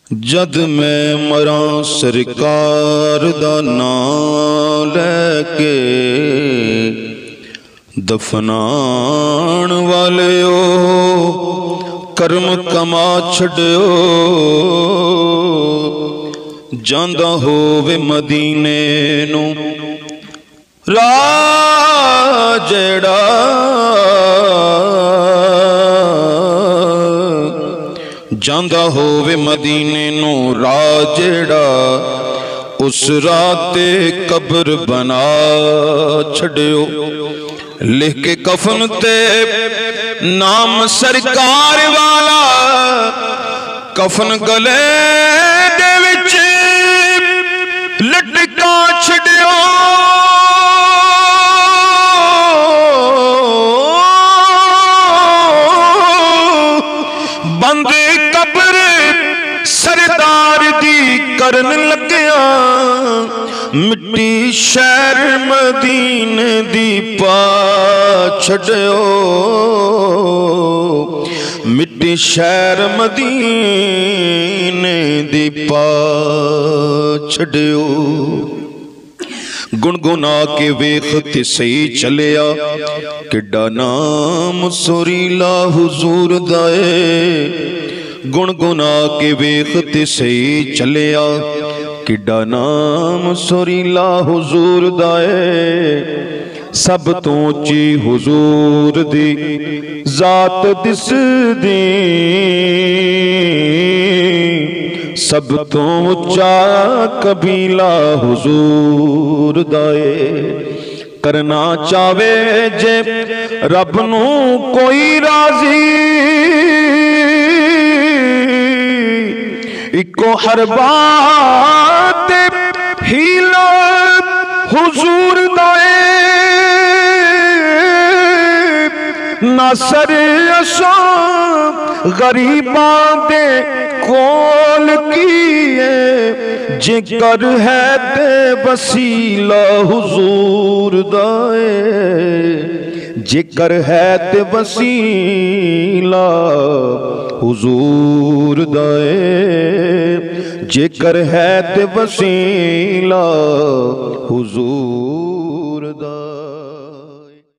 जद मैं मरा सरकार दा नाम लैके दफनाण वाले कर्म कमा छड्यो जांदा होवे मदीने नू राह जेड़ा जांदा होवे मदीने नू राह जेड़ा उस राते कब्र बना छड्यो लिख के कफन ते नाम सरकार वाला कफन गले दे विच लटका छड्यो बंद कब्र सरदार दी करन लग्या मिट्टी शहर मदीने दी पा छड्यो मिट्टी शहर मदीने दी पा छड्यो गुनगुना के वेख ते सही चलिया किड्डा नाम सुरीला हुजूर दाए गुनगुना के वेख ते सही चलिया किड्डा नाम सुरीला हुजूर दाए सब तो ऊंची हुजूर दी जात दिसदी सब तो ऊंचा कबीला हुजूर दाए करना चावे जे रब नू कोई राजी इको हर बात हीला हुजूर दाए नासर अशा गरीबां दे कोल किए जिकर है ते वसीला हुजूर दाए जिकर है ते वसीला हुजूर दाए जिकर है ते वसीला हुजूर दाए।